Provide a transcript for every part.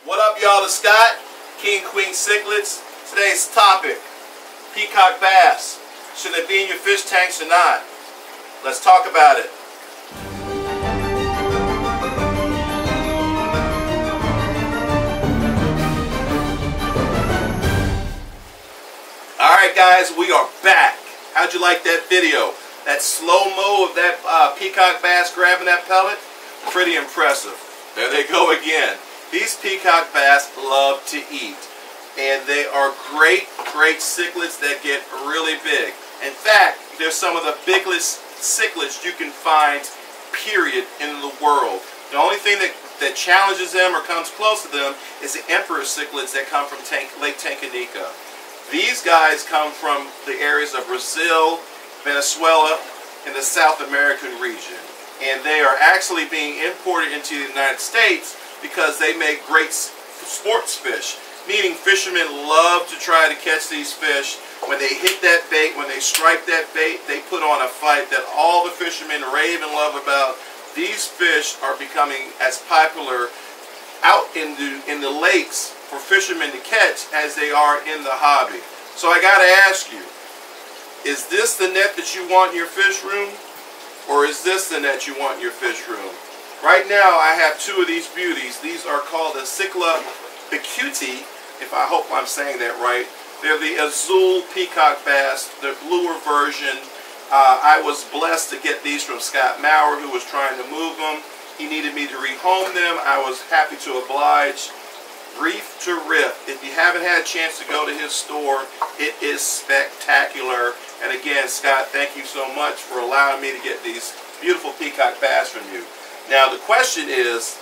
What up, y'all? It's Scott, King Queen Cichlids. Today's topic, Peacock Bass. Should they be in your fish tanks or not? Let's talk about it. Alright guys, we are back. How'd you like that video? That slow-mo of that peacock bass grabbing that pellet? Pretty impressive. There they go again. These peacock bass love to eat. And they are great cichlids that get really big. In fact, they're some of the biggest cichlids you can find, period, in the world. The only thing that challenges them or comes close to them is the emperor cichlids that come from Lake Tanganyika. These guys come from the areas of Brazil, Venezuela, and the South American region. And they are actually being imported into the United States because they make great sports fish. Meaning fishermen love to try to catch these fish. When they hit that bait, when they strike that bait, they put on a fight that all the fishermen rave and love about. These fish are becoming as popular out in the lakes for fishermen to catch as they are in the hobby. So I gotta ask you, is this the net that you want in your fish room? Or is this the net you want in your fish room? Right now I have two of these beauties. These are called the Peacock, if I hope I'm saying that right. They're the azul peacock bass, the bluer version. I was blessed to get these from Scott Maurer, who was trying to move them. He needed me to rehome them. I was happy to oblige. Reef to Riff. If you haven't had a chance to go to his store, it is spectacular. And again, Scott, thank you so much for allowing me to get these beautiful peacock bass from you. Now the question is,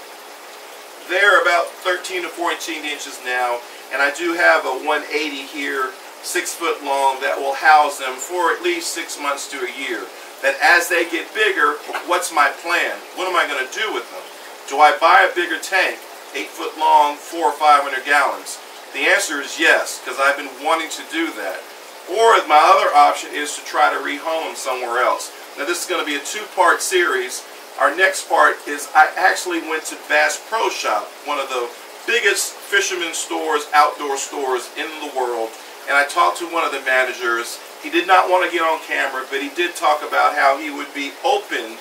they're about 13 to 14 inches now, and I do have a 180 here, 6 foot long, that will house them for at least 6 months to a year. That as they get bigger, what's my plan? What am I going to do with them? Do I buy a bigger tank, 8 foot long, 400 or 500 gallons? The answer is yes, because I've been wanting to do that. Or my other option is to try to rehome them somewhere else. Now this is going to be a two-part series. Our next part is I actually went to Bass Pro Shop, one of the biggest fisherman stores, outdoor stores in the world, and I talked to one of the managers. He did not want to get on camera, but he did talk about how he would be open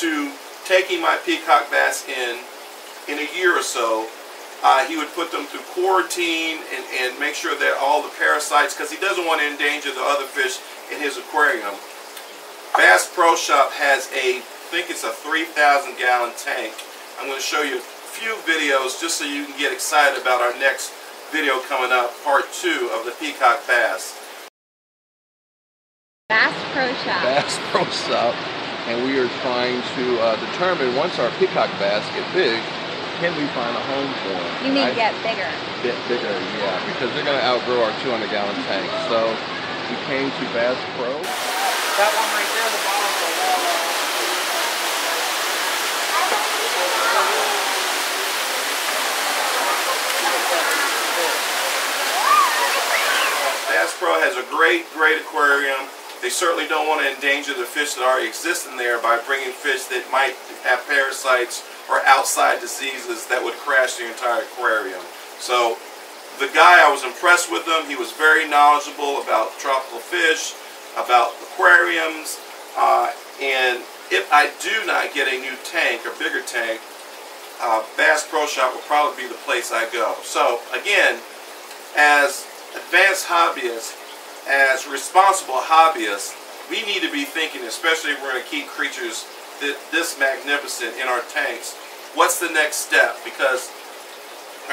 to taking my peacock bass in a year or so. He would put them through quarantine and make sure that all the parasites, because he doesn't want to endanger the other fish in his aquarium. Bass Pro Shop has I think it's a 3,000 gallon tank. I'm going to show you a few videos just so you can get excited about our next video coming up, part 2 of the peacock bass. Bass Pro Shop. Bass Pro Shop, and we are trying to determine, once our peacock bass get big, can we find a home for them? You mean get bigger? Get bigger, yeah, because they're going to outgrow our 200 gallon tank. So we came to Bass Pro. That one right there, the bottom of the wall. Bass Pro has a great aquarium. They certainly don't want to endanger the fish that already exist in there by bringing fish that might have parasites or outside diseases that would crash the entire aquarium. So the guy, I was impressed with him. He was very knowledgeable about tropical fish, about aquariums, and if I do not get a new tank, or bigger tank, Bass Pro Shop will probably be the place I go. So again, as advanced hobbyists, as responsible hobbyists, we need to be thinking, especially if we're going to keep creatures this magnificent in our tanks, what's the next step? Because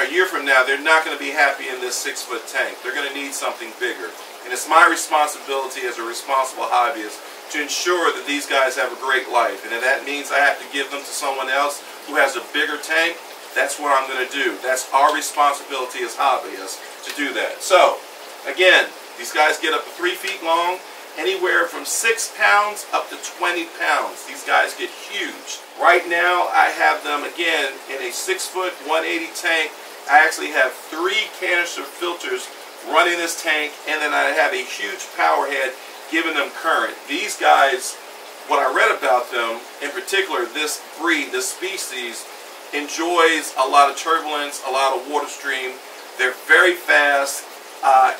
a year from now, they're not going to be happy in this 6 foot tank. They're going to need something bigger. And it's my responsibility as a responsible hobbyist to ensure that these guys have a great life. And if that means I have to give them to someone else who has a bigger tank, that's what I'm going to do. That's our responsibility as hobbyists to do that. So, again, these guys get up to 3 feet long, anywhere from 6 pounds up to 20 pounds. These guys get huge. Right now, I have them, again, in a 6 foot, 180 tank. I actually have 3 canister filters running this tank, and then I have a huge power head giving them current. These guys, what I read about them, in particular, this breed, this species, enjoys a lot of turbulence, a lot of water stream. They're very fast,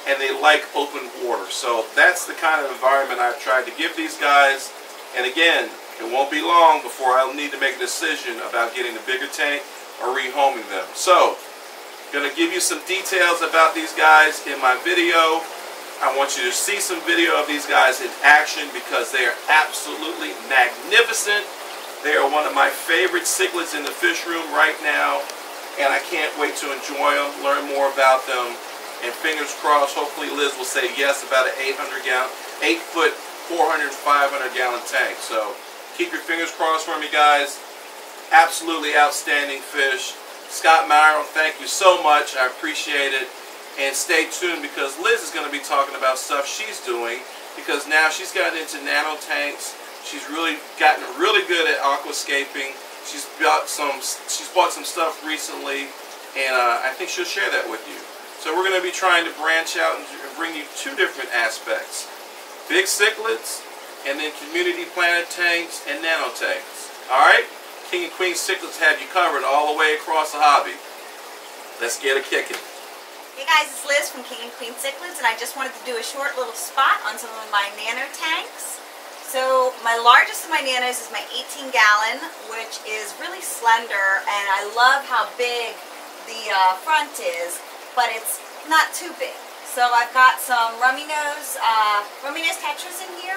and they like open water. So that's the kind of environment I've tried to give these guys. And again, it won't be long before I'll need to make a decision about getting the bigger tank or rehoming them. So, going to give you some details about these guys in my video. I want you to see some video of these guys in action because they are absolutely magnificent. They are one of my favorite cichlids in the fish room right now, and I can't wait to enjoy them, learn more about them, and fingers crossed, hopefully Liz will say yes about an 8-foot, 400, 500 gallon tank. So keep your fingers crossed for me, guys. Absolutely outstanding fish. Scott Myron, thank you so much. I appreciate it. And stay tuned because Liz is going to be talking about stuff she's doing because now she's gotten into nano tanks. She's really gotten really good at aquascaping. She's bought some stuff recently, and I think she'll share that with you. So we're going to be trying to branch out and bring you two different aspects: big cichlids, and then community planted tanks and nano tanks. All right, King and Queen Cichlids have you covered all the way across the hobby. Let's get it kicking. Hey guys, it's Liz from King and Queen Cichlids, and I just wanted to do a short little spot on some of my nano tanks. So my largest of my nanos is my 18-gallon, which is really slender, and I love how big the front is, but it's not too big. So I've got some rummy nose tetras in here.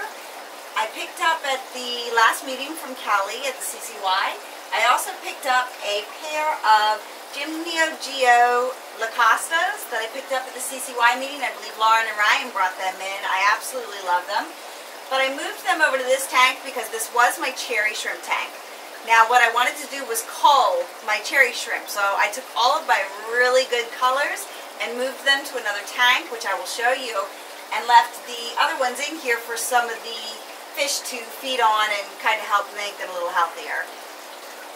I picked up at the last meeting from Cali at the CCY. I also picked up a pair of Gymneo Geo Lacostas that I picked up at the CCY meeting. I believe Lauren and Ryan brought them in. I absolutely love them. But I moved them over to this tank because this was my cherry shrimp tank. Now what I wanted to do was cull my cherry shrimp. So I took all of my really good colors and moved them to another tank, which I will show you, and left the other ones in here for some of the fish to feed on and kind of help make them a little healthier.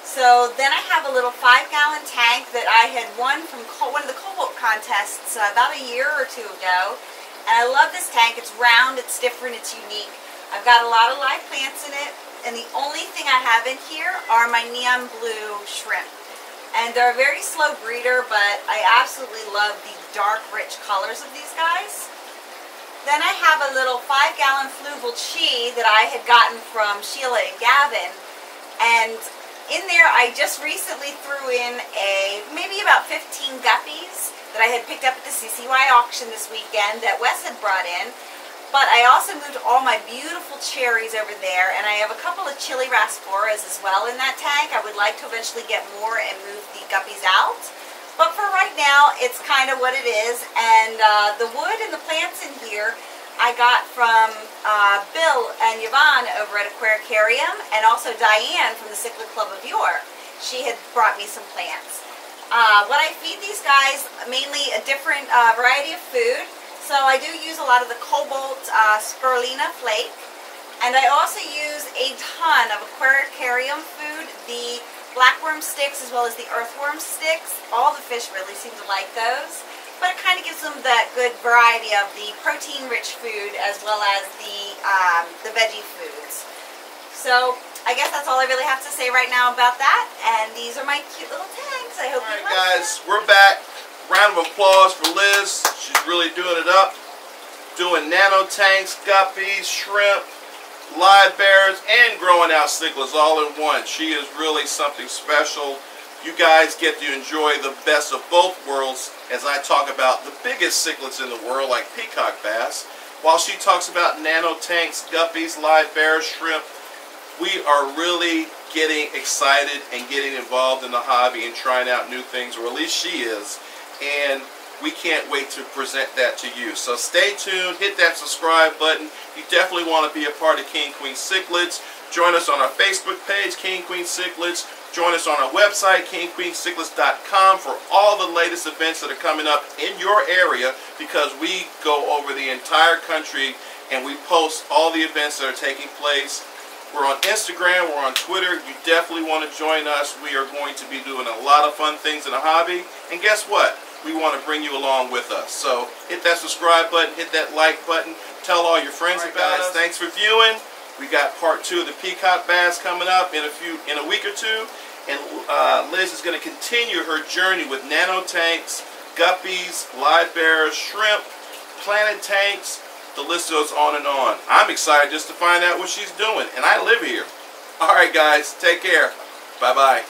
So then I have a little 5-gallon tank that I had won from one of the cobalt contests about a year or two ago. And I love this tank. It's round, it's different, it's unique. I've got a lot of live plants in it. And the only thing I have in here are my neon blue shrimp. And they're a very slow breeder, but I absolutely love the dark, rich colors of these guys. Then I have a little 5-gallon fluval chi that I had gotten from Sheila and Gavin. And in there, I just recently threw in maybe about 15 guppies that I had picked up at the CCY auction this weekend that Wes had brought in. But I also moved all my beautiful cherries over there, and I have a couple of chili rasporas as well in that tank. I would like to eventually get more and move the guppies out. But for right now, it's kind of what it is. And the wood and the plants in here I got from Bill and Yvonne over at Aquaricarium, and also Diane from the Cichlid Club of York. She had brought me some plants. What I feed these guys, mainly a different variety of food. So I do use a lot of the cobalt spirulina flake, and I also use a ton of Aquaricarium food, the blackworm sticks as well as the earthworm sticks. All the fish really seem to like those. But it kind of gives them that good variety of the protein-rich food as well as the veggie foods. So I guess that's all I really have to say right now about that. And these are my cute little tanks. I hope you like them. All right, guys, we're back. Round of applause for Liz. She's really doing it up. Doing nano tanks, guppies, shrimp, live bears, and growing out cichlids all in one. She is really something special. You guys get to enjoy the best of both worlds as I talk about the biggest cichlids in the world, like Peacock Bass, while she talks about nano tanks, guppies, live bears, shrimp. We are really getting excited and getting involved in the hobby and trying out new things, or at least she is, and we can't wait to present that to you. So stay tuned, hit that subscribe button. You definitely want to be a part of King Queen Cichlids. Join us on our Facebook page, King Queen Cichlids. Join us on our website, kingqueencichlids.com, for all the latest events that are coming up in your area, because we go over the entire country and we post all the events that are taking place. We're on Instagram, we're on Twitter. You definitely want to join us. We are going to be doing a lot of fun things in the hobby. And guess what? we want to bring you along with us. So hit that subscribe button, hit that like button, tell all your friends about us. Thanks for viewing. We got part 2 of the Peacock Bass coming up in a week or two, and Liz is going to continue her journey with nano tanks, guppies, live bears, shrimp, planet tanks. The list goes on and on. I'm excited just to find out what she's doing, and I live here. All right, guys, take care. Bye-bye.